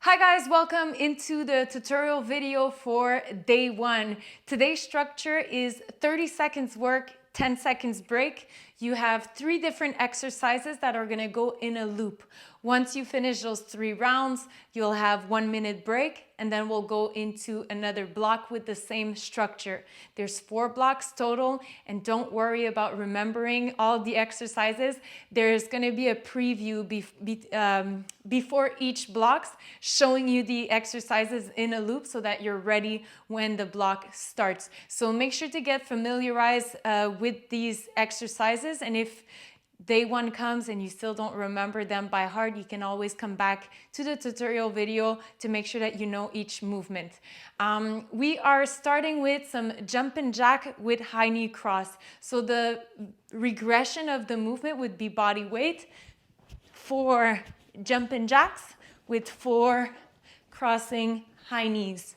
Hi guys, welcome into the tutorial video for day one. Today's structure is 30 seconds work, 10 seconds break. You have 3 different exercises that are gonna go in a loop. Once you finish those 3 rounds, you'll have 1 minute break, and then we'll go into another block with the same structure. There's 4 blocks total, and don't worry about remembering all the exercises. There's gonna be a preview before each blocks showing you the exercises in a loop so that you're ready when the block starts. So make sure to get familiarized with these exercises, and if day one comes and you still don't remember them by heart, you can always come back to the tutorial video to make sure that you know each movement. We are starting with some jump and jack with high knee cross. So the regression of the movement would be body weight, 4 jump and jacks with 4 crossing high knees.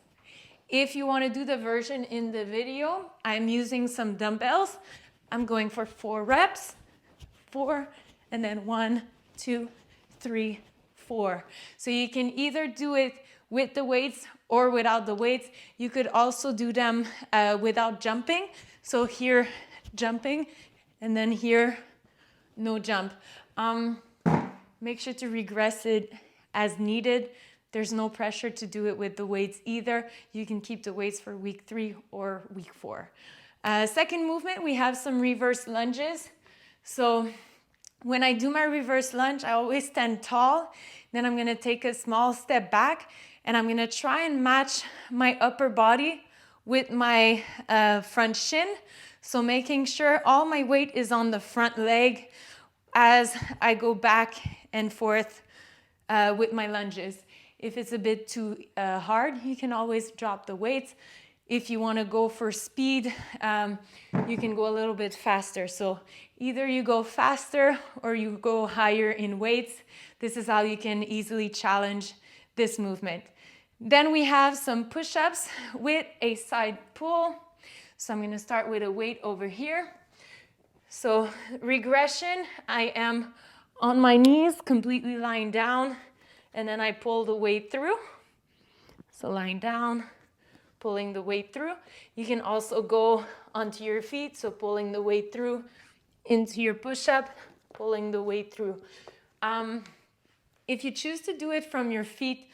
If you want to do the version in the video, I'm using some dumbbells. I'm going for 4 reps. 4, and then 1, 2, 3, 4. So you can either do it with the weights or without the weights. You could also do them without jumping. So here, jumping, and then here, no jump. Make sure to regress it as needed. There's no pressure to do it with the weights either. You can keep the weights for week 3 or week 4. Second movement, we have some reverse lunges. So when I do my reverse lunge, I always stand tall. Then I'm gonna take a small step back, and I'm gonna try and match my upper body with my front shin. So making sure all my weight is on the front leg as I go back and forth with my lunges. If it's a bit too hard, you can always drop the weights. If you want to go for speed, you can go a little bit faster. So either you go faster or you go higher in weights. This is how you can easily challenge this movement. Then we have some push-ups with a side pull. So I'm going to start with a weight over here. So regression, I am on my knees, completely lying down, and then I pull the weight through. So lying down, pulling the weight through. You can also go onto your feet, so pulling the weight through into your push-up, pulling the weight through. If you choose to do it from your feet,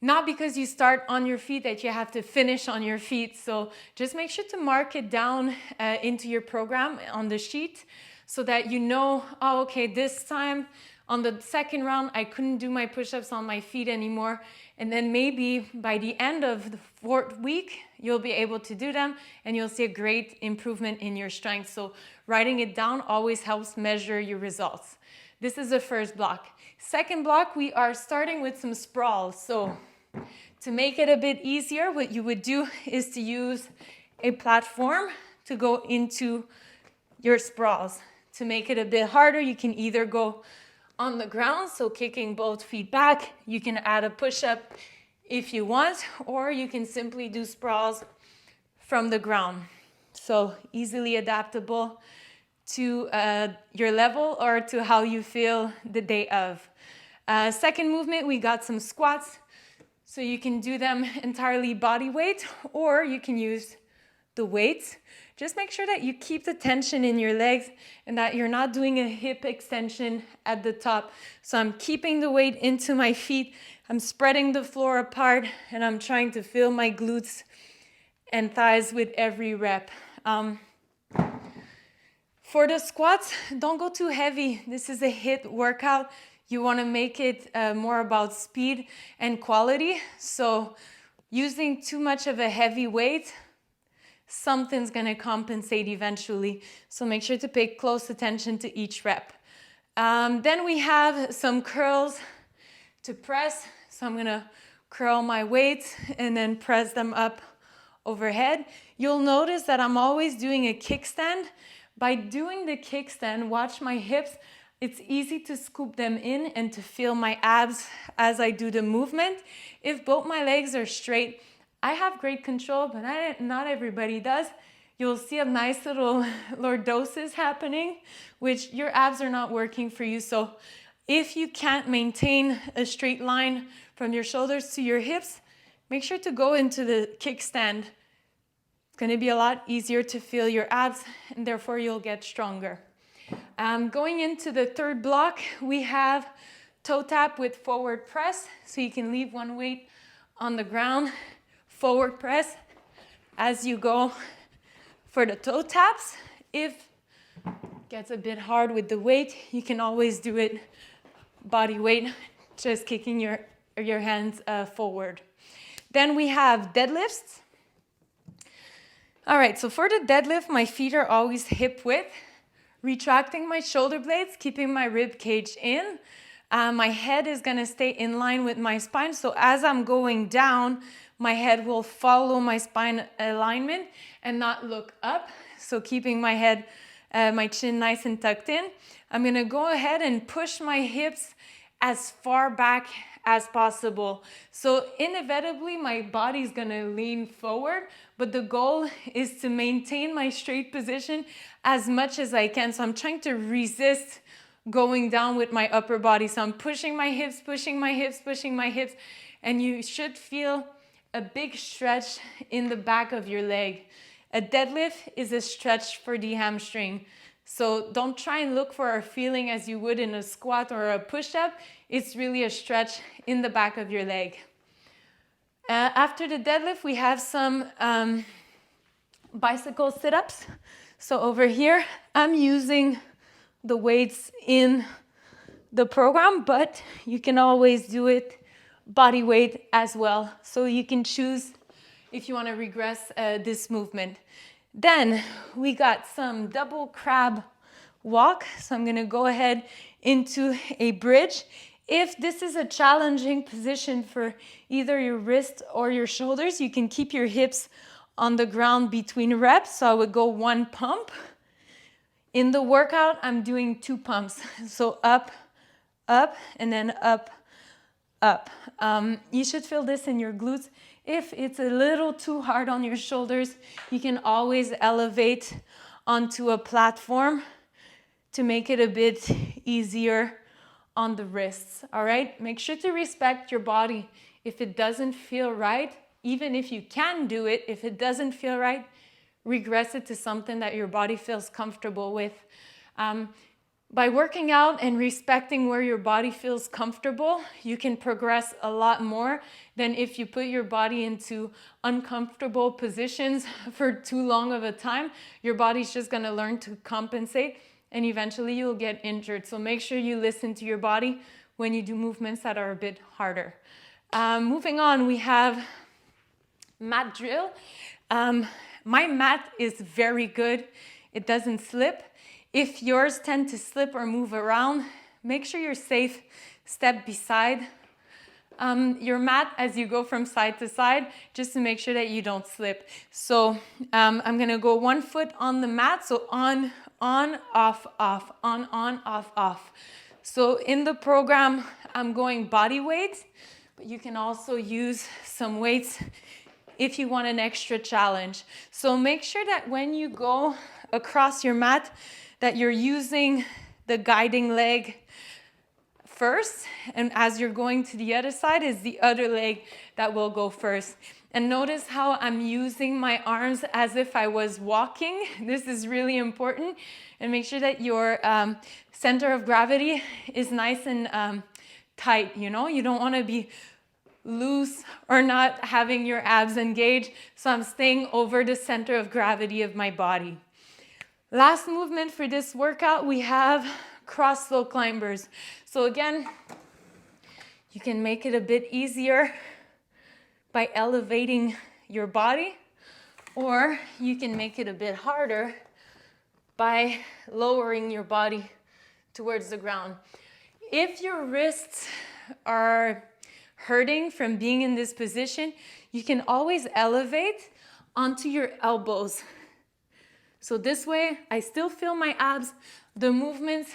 not because you start on your feet that you have to finish on your feet, so just make sure to mark it down into your program on the sheet so that you know, oh, okay, this time on the second round, I couldn't do my push-ups on my feet anymore. And then maybe by the end of the 4th week, you'll be able to do them and you'll see a great improvement in your strength. So writing it down always helps measure your results. This is the first block. Second block, we are starting with some sprawls. So to make it a bit easier, what you would do is to use a platform to go into your sprawls. To make it a bit harder, you can either go on the ground, so kicking both feet back. You can add a push-up if you want, or you can simply do sprawls from the ground. So easily adaptable to your level or to how you feel the day of. Second movement, we got some squats. So you can do them entirely body weight, or you can use the weights. Just make sure that you keep the tension in your legs and that you're not doing a hip extension at the top. So I'm keeping the weight into my feet. I'm spreading the floor apart, and I'm trying to feel my glutes and thighs with every rep. For the squats, don't go too heavy. This is a HIIT workout. You want to make it more about speed and quality. So using too much of a heavy weight, something's going to compensate eventually. So make sure to pay close attention to each rep. Then we have some curls to press. So I'm going to curl my weights and then press them up overhead. You'll notice that I'm always doing a kickstand. By doing the kickstand, watch my hips. It's easy to scoop them in and to feel my abs as I do the movement. If both my legs are straight, I have great control, but not everybody does. You'll see a nice little lordosis happening, which your abs are not working for you. So If you can't maintain a straight line from your shoulders to your hips, make sure to go into the kickstand. It's going to be a lot easier to feel your abs, and therefore you'll get stronger. Going into the third block, we have toe tap with forward press. So you can leave one weight on the ground, forward press as you go for the toe taps. If it gets a bit hard with the weight, you can always do it body weight, just kicking your hands forward. Then we have deadlifts. All right, so for the deadlift, my feet are always hip width, retracting my shoulder blades, keeping my rib cage in. My head is gonna stay in line with my spine, so as I'm going down, my head will follow my spine alignment and not look up. So keeping my head, my chin nice and tucked in. I'm gonna go ahead and push my hips as far back as possible. So inevitably, my body's gonna lean forward, but the goal is to maintain my straight position as much as I can. So I'm trying to resist going down with my upper body. So I'm pushing my hips, pushing my hips, pushing my hips, and you should feel a big stretch in the back of your leg. A deadlift is a stretch for the hamstring. So don't try and look for a feeling as you would in a squat or a push-up. It's really a stretch in the back of your leg. After the deadlift, we have some bicycle sit-ups. So over here, I'm using the weights in the program, but you can always do it body weight as well. So you can choose if you want to regress this movement. Then we got some double crab walk. So I'm going to go ahead into a bridge. If this is a challenging position for either your wrist or your shoulders, you can keep your hips on the ground between reps. So I would go 1 pump. In the workout, I'm doing 2 pumps. So up, up, and then up, up. You should feel this in your glutes. If it's a little too hard on your shoulders, you can always elevate onto a platform to make it a bit easier on the wrists, all right? Make sure to respect your body. If it doesn't feel right, even if you can do it, if it doesn't feel right, regress it to something that your body feels comfortable with. By working out and respecting where your body feels comfortable, you can progress a lot more than if you put your body into uncomfortable positions for too long of a time. Your body's just gonna learn to compensate and eventually you'll get injured. So make sure you listen to your body when you do movements that are a bit harder. Moving on, we have mat drill. My mat is very good. It doesn't slip. If yours tend to slip or move around, make sure you're safe. Step beside your mat as you go from side to side, just to make sure that you don't slip. So I'm gonna go 1 foot on the mat, so on, off, off, on, off, off. So in the program, I'm going body weight, but you can also use some weights if you want an extra challenge. So make sure that when you go across your mat, that you're using the guiding leg first, and as you're going to the other side is the other leg that will go first. And notice how I'm using my arms as if I was walking. This is really important. And make sure that your center of gravity is nice and tight, you know? You don't want to be loose or not having your abs engaged. So I'm staying over the center of gravity of my body. Last movement for this workout, we have cross slope climbers. So again, you can make it a bit easier by elevating your body, or you can make it a bit harder by lowering your body towards the ground. If your wrists are hurting from being in this position, you can always elevate onto your elbows. So this way, I still feel my abs. The movement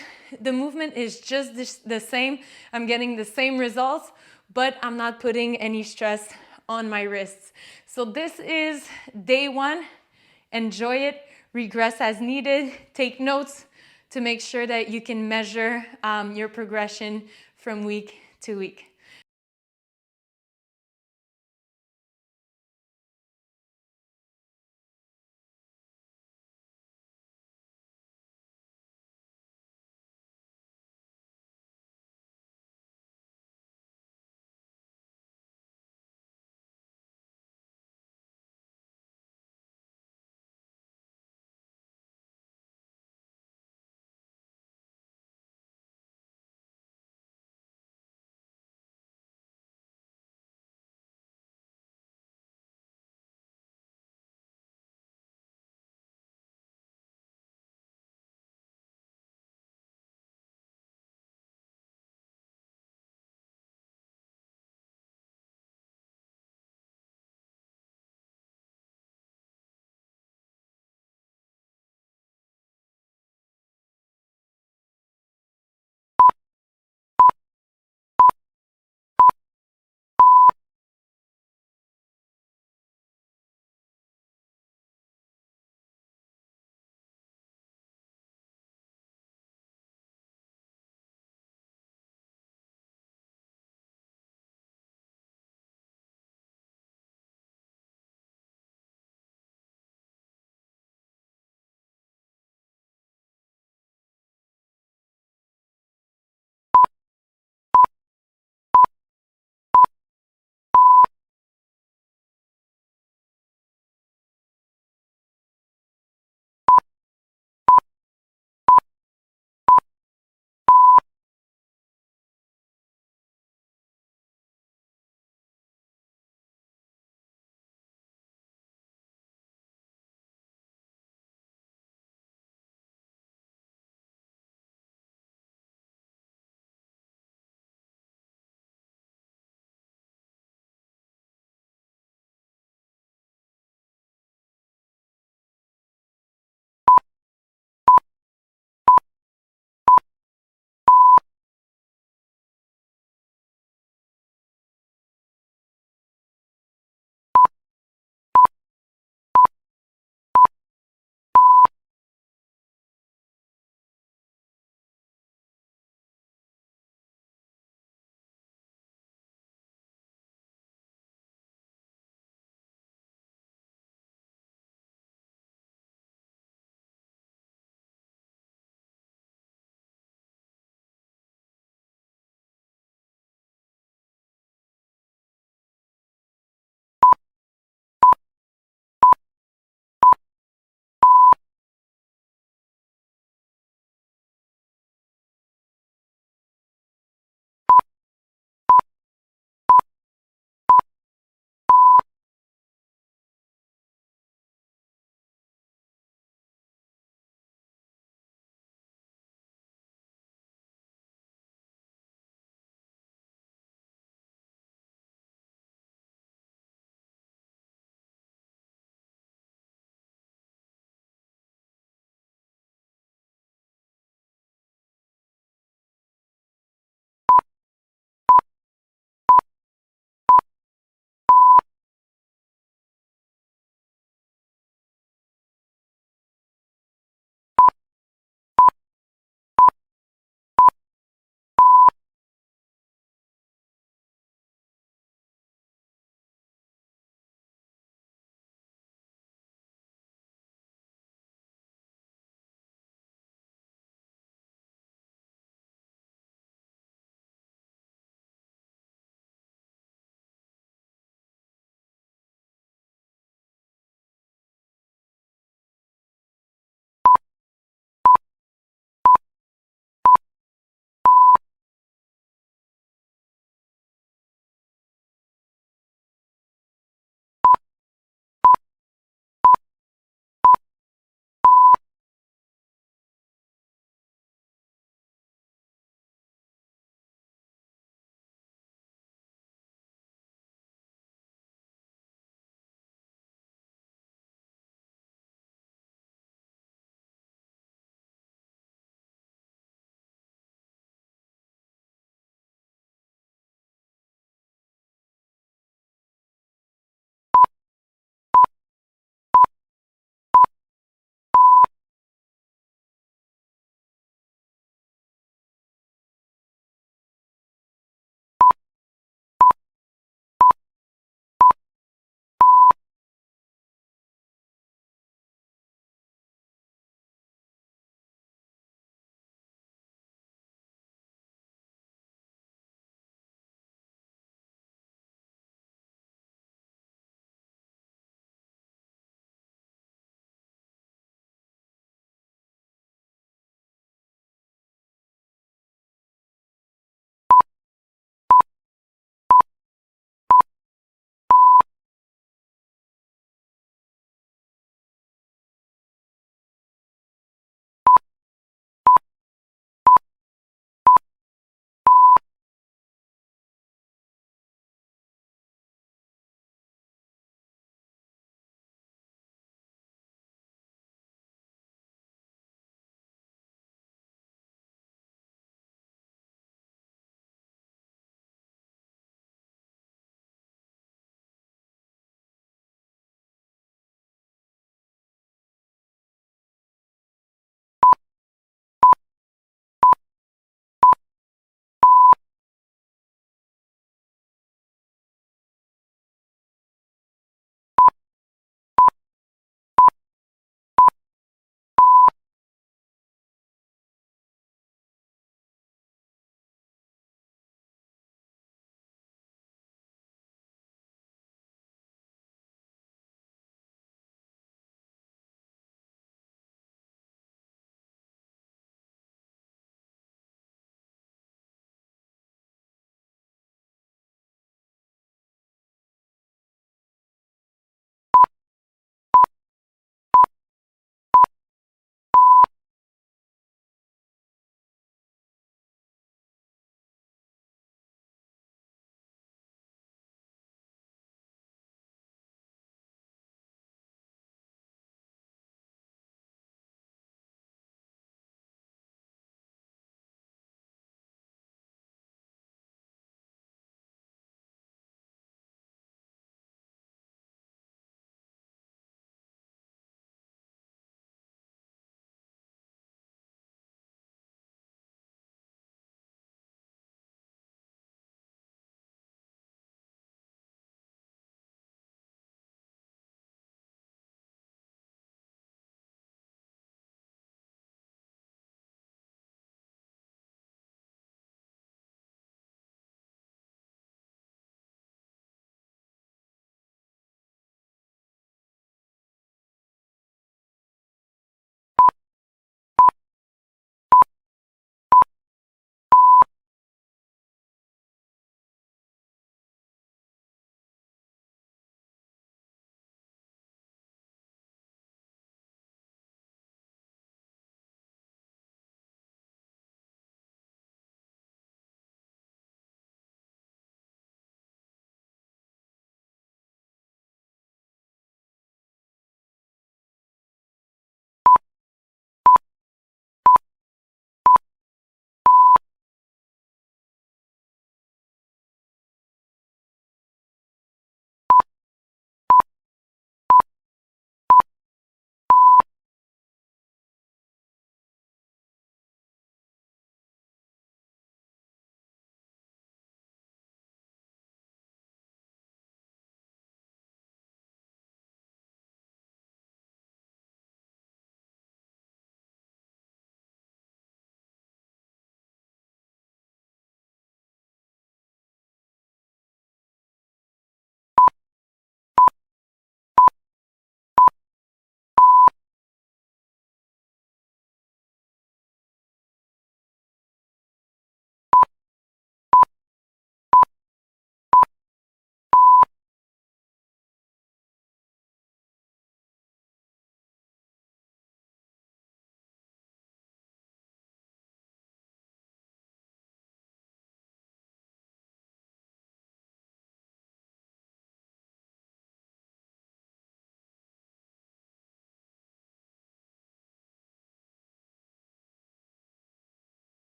is just the same. I'm getting the same results, but I'm not putting any stress on my wrists. So this is day 1. Enjoy it. Regress as needed. Take notes. to make sure that you can measure your progression from week to week.